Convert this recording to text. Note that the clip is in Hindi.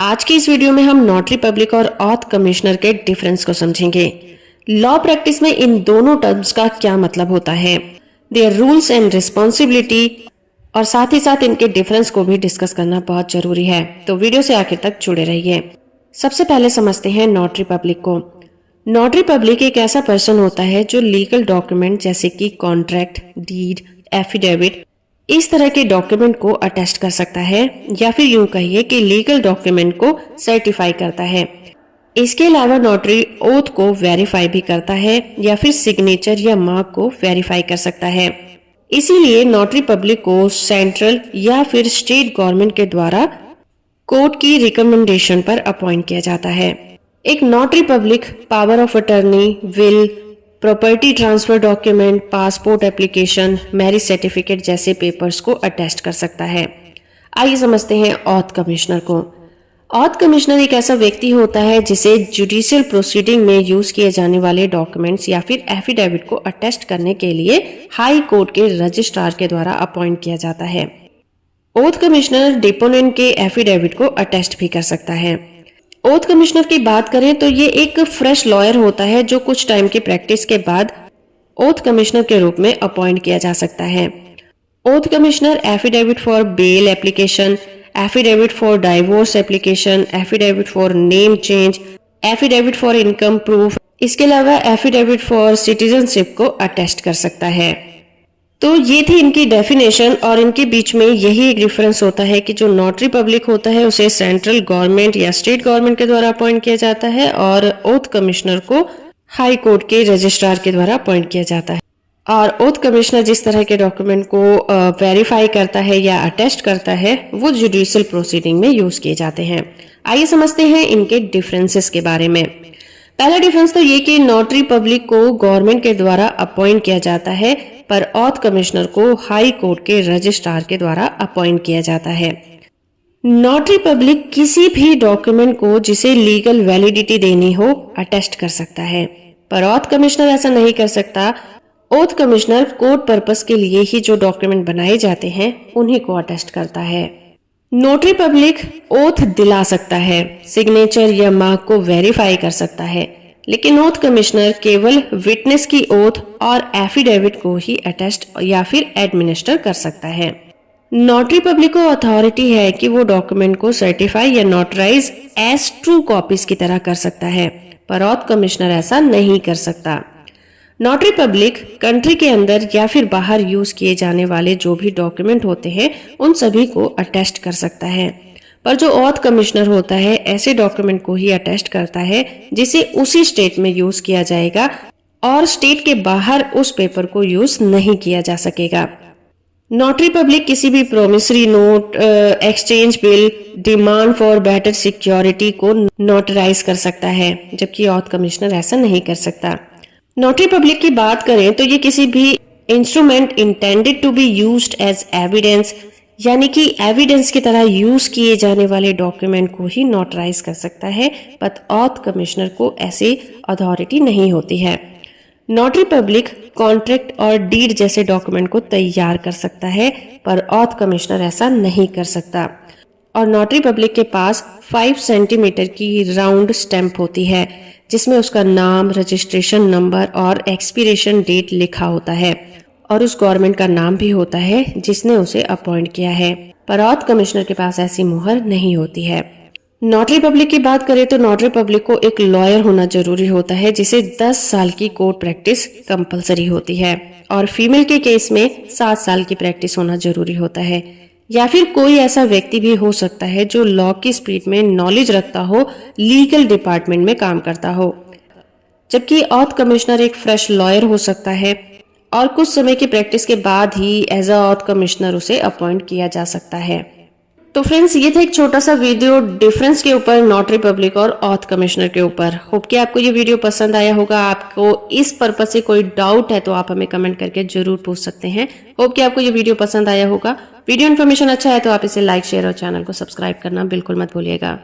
आज की इस वीडियो में हम नोटरी पब्लिक और ऑथ कमिश्नर के डिफरेंस को समझेंगे। लॉ प्रैक्टिस में इन दोनों टर्म्स का क्या मतलब होता है, देयर रूल्स एंड रिस्पॉन्सिबिलिटी, और साथ ही साथ इनके डिफरेंस को भी डिस्कस करना बहुत जरूरी है। तो वीडियो से आखिर तक जुड़े रहिए। सबसे पहले समझते हैं नोटरी पब्लिक को। नोटरी पब्लिक एक ऐसा पर्सन होता है जो लीगल डॉक्यूमेंट जैसे कि कॉन्ट्रैक्ट, डीड, एफिडेविट, इस तरह के डॉक्यूमेंट को अटेस्ट कर सकता है, या फिर यूं कहिए कि लीगल डॉक्यूमेंट को सर्टिफाई करता है। इसके अलावा नोटरी ओथ को वेरीफाई भी करता है या फिर सिग्नेचर या मार्क को वेरीफाई कर सकता है। इसीलिए नोटरी पब्लिक को सेंट्रल या फिर स्टेट गवर्नमेंट के द्वारा कोर्ट की रिकमेंडेशन पर अपॉइंट किया जाता है। एक notary public power of attorney, will, property transfer document, passport application, marriage certificate जैसे पेपर्स को अटेस्ट कर सकता है। आइए समझते हैं ऑथ कमिश्नर को। ऑथ कमिश्नर एक ऐसा व्यक्ति होता है जिसे जुडिशियल प्रोसीडिंग में यूज किए जाने वाले डॉक्यूमेंट्स या फिर एफिडेविट को अटेस्ट करने के लिए हाई कोर्ट के रजिस्ट्रार के द्वारा अपॉइंट किया जाता है। ओथ कमिश्नर डिपोनेंट के एफिडेविट को अटेस्ट भी कर सकता है। ओथ कमिश्नर की बात करें तो ये एक फ्रेश लॉयर होता है जो कुछ टाइम की प्रैक्टिस के बाद ओथ कमिश्नर के रूप में अपॉइंट किया जा सकता है। Oath commissioner affidavit for bail application, affidavit for divorce application, affidavit for name change, affidavit for income proof, इसके अलावा एफिडेविट फॉर सिटीजनशिप को अटेस्ट कर सकता है। तो ये थी इनकी डेफिनेशन, और इनके बीच में यही एक डिफरेंस होता है कि जो नोटरी पब्लिक होता है उसे सेंट्रल गवर्नमेंट या स्टेट गवर्नमेंट के द्वारा अपॉइंट किया जाता है, और ओथ कमिश्नर को हाई कोर्ट के रजिस्ट्रार के द्वारा अपॉइंट किया जाता है। और ओथ कमिश्नर जिस तरह के डॉक्यूमेंट को वेरीफाई करता है या अटेस्ट करता है वो जुडिशियल प्रोसीडिंग में यूज किए जाते हैं। आइए समझते हैं इनके डिफरेंसेस के बारे में। पहला डिफरेंस तो ये कि नोटरी पब्लिक को गवर्नमेंट के द्वारा अपॉइंट किया जाता है, पर ऑथ कमिश्नर को हाई कोर्ट के रजिस्ट्रार के द्वारा अपॉइंट किया जाता है। नोटरी पब्लिक किसी भी डॉक्यूमेंट को जिसे लीगल वैलिडिटी देनी हो अटेस्ट कर सकता है, पर ऑथ कमिश्नर ऐसा नहीं कर सकता। ओथ कमिश्नर कोर्ट पर्पस के लिए ही जो डॉक्यूमेंट बनाए जाते हैं उन्हीं को अटेस्ट करता है। नोटरी पब्लिक ओथ दिला सकता है, सिग्नेचर या मार्क को वेरीफाई कर सकता है, लेकिन ओथ कमिश्नर केवल विटनेस की ओथ और एफिडेविट को ही अटेस्ट या फिर एडमिनिस्टर कर सकता है। नोटरी पब्लिक को अथॉरिटी है कि वो डॉक्यूमेंट को सर्टिफाई या नोटराइज एज ट्रू कॉपीज की तरह कर सकता है, पर ऑथ कमिश्नर ऐसा नहीं कर सकता। नोटरी पब्लिक कंट्री के अंदर या फिर बाहर यूज किए जाने वाले जो भी डॉक्यूमेंट होते हैं उन सभी को अटेस्ट कर सकता है, पर जो ऑथ कमिश्नर होता है ऐसे डॉक्यूमेंट को ही अटेस्ट करता है जिसे उसी स्टेट में यूज किया जाएगा, और स्टेट के बाहर उस पेपर को यूज नहीं किया जा सकेगा। नोटरी पब्लिक किसी भी promissory note, exchange bill, demand for better security को नोटराइज कर सकता है, जबकि ऑथ कमिश्नर ऐसा नहीं कर सकता। नोटरी पब्लिक की बात करें तो ये किसी भी instrument intended to be used as evidence, यानी कि एविडेंस की तरह यूज किए जाने वाले डॉक्यूमेंट को ही नोटराइज कर सकता है, पर ऑथ कमिश्नर को ऐसी अथॉरिटी नहीं होती है। नोटरी पब्लिक कॉन्ट्रैक्ट और डीड जैसे डॉक्यूमेंट को तैयार कर सकता है, पर ऑथ कमिश्नर ऐसा नहीं कर सकता। और नोटरी पब्लिक के पास 5 सेंटीमीटर की राउंड स्टैंप होती है जिसमें उसका नाम, रजिस्ट्रेशन नंबर और एक्सपिरेशन डेट लिखा होता है, और उस गवर्नमेंट का नाम भी होता है जिसने उसे अपॉइंट किया है, पर ऑथ कमिश्नर के पास ऐसी मुहर नहीं होती है। नोटरी पब्लिक की बात करें तो नोटरी पब्लिक को एक लॉयर होना जरूरी होता है जिसे 10 साल की कोर्ट प्रैक्टिस कंपलसरी होती है, और फीमेल के केस में 7 साल की प्रैक्टिस होना जरूरी होता है, या फिर कोई ऐसा व्यक्ति भी हो सकता है जो लॉ की स्पीड में नॉलेज रखता हो, लीगल डिपार्टमेंट में काम करता हो। जबकि ऑथ कमिश्नर एक फ्रेश लॉयर हो सकता है, और कुछ समय की प्रैक्टिस के बाद ही एज अ ऑथ कमिश्नर उसे अपॉइंट किया जा सकता है। तो फ्रेंड्स, ये था एक छोटा सा वीडियो डिफरेंस के ऊपर नोटरी पब्लिक और ऑथ कमिश्नर के ऊपर। होप कि आपको ये वीडियो पसंद आया होगा। आपको इस पर्पस से कोई डाउट है तो आप हमें कमेंट करके जरूर पूछ सकते हैं। होप कि आपको ये वीडियो पसंद आया होगा। वीडियो इन्फॉर्मेशन अच्छा है तो आप इसे लाइक, शेयर और चैनल को सब्सक्राइब करना बिल्कुल मत भूलिएगा।